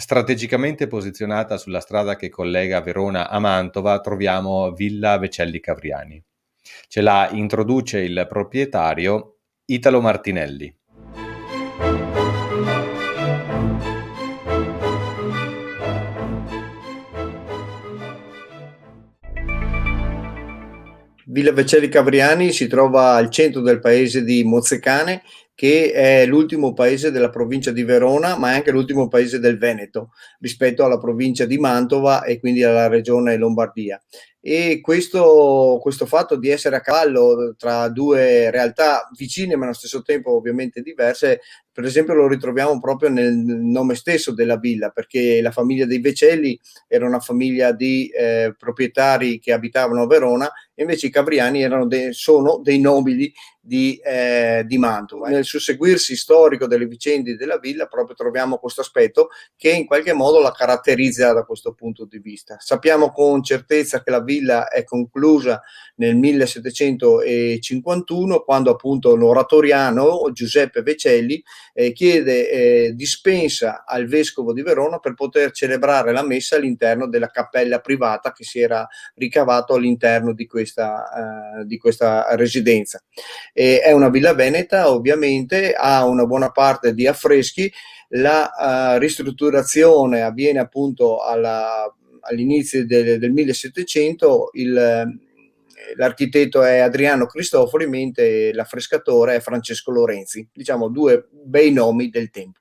Strategicamente posizionata sulla strada che collega Verona a Mantova, troviamo Villa Vecelli Cavriani. Ce la introduce il proprietario Italo Martinelli. Villa Vecelli Cavriani si trova al centro del paese di Mozzecane, che è l'ultimo paese della provincia di Verona, ma è anche l'ultimo paese del Veneto rispetto alla provincia di Mantova e quindi alla regione Lombardia. E questo fatto di essere a cavallo tra due realtà vicine ma allo stesso tempo ovviamente diverse, per esempio lo ritroviamo proprio nel nome stesso della villa, perché la famiglia dei Vecelli era una famiglia di proprietari che abitavano a Verona, e invece i Cavriani sono dei nobili di Mantova. Nel susseguirsi storico delle vicende della villa proprio troviamo questo aspetto che in qualche modo la caratterizza da questo punto di vista. Sappiamo con certezza che la villa è conclusa nel 1751, quando appunto l'oratoriano Giuseppe Vecelli chiede dispensa al vescovo di Verona per poter celebrare la messa all'interno della cappella privata che si era ricavato all'interno di questa residenza. È una villa veneta, ovviamente, ha una buona parte di affreschi. La ristrutturazione avviene appunto all'inizio del 1700. L'architetto è Adriano Cristofori, mentre l'affrescatore è Francesco Lorenzi, diciamo due bei nomi del tempo.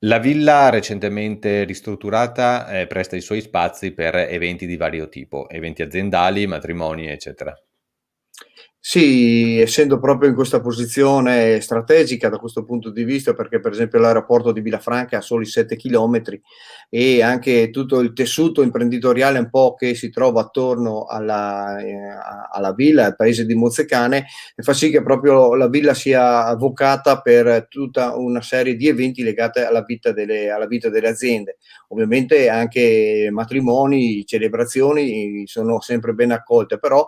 La villa, recentemente ristrutturata, presta i suoi spazi per eventi di vario tipo, eventi aziendali, matrimoni, eccetera. Sì, essendo proprio in questa posizione strategica da questo punto di vista, perché per esempio l'aeroporto di Villafranca ha soli 7 chilometri e anche tutto il tessuto imprenditoriale un po' che si trova attorno alla villa, al paese di Mozzecane, fa sì che proprio la villa sia vocata per tutta una serie di eventi legati alla vita delle aziende. Ovviamente anche matrimoni, celebrazioni sono sempre ben accolte, però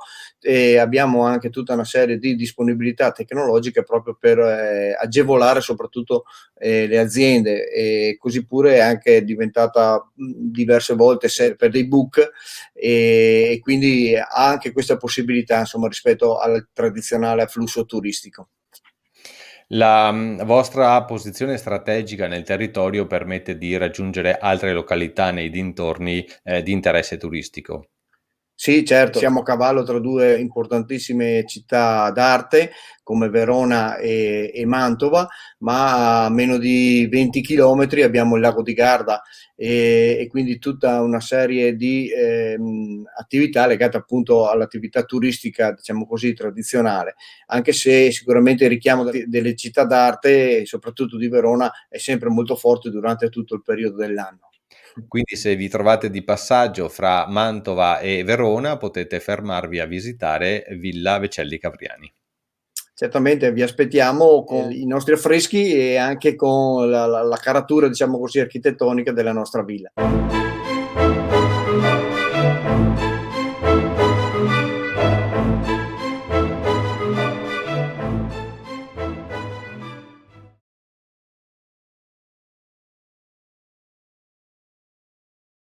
abbiamo anche tutta una serie di disponibilità tecnologiche proprio per agevolare soprattutto le aziende, e così pure è anche diventata diverse volte per dei book, e quindi ha anche questa possibilità insomma rispetto al tradizionale flusso turistico. La vostra posizione strategica nel territorio permette di raggiungere altre località nei dintorni di interesse turistico. Sì, certo, siamo a cavallo tra due importantissime città d'arte come Verona e Mantova, ma a meno di 20 chilometri abbiamo il lago di Garda, e quindi tutta una serie di attività legate appunto all'attività turistica, diciamo così, tradizionale, anche se sicuramente il richiamo delle città d'arte, soprattutto di Verona, è sempre molto forte durante tutto il periodo dell'anno. Quindi se vi trovate di passaggio fra Mantova e Verona, potete fermarvi a visitare Villa Vecelli Cavriani. Certamente vi aspettiamo con i nostri affreschi e anche con la caratura, diciamo così, architettonica della nostra villa.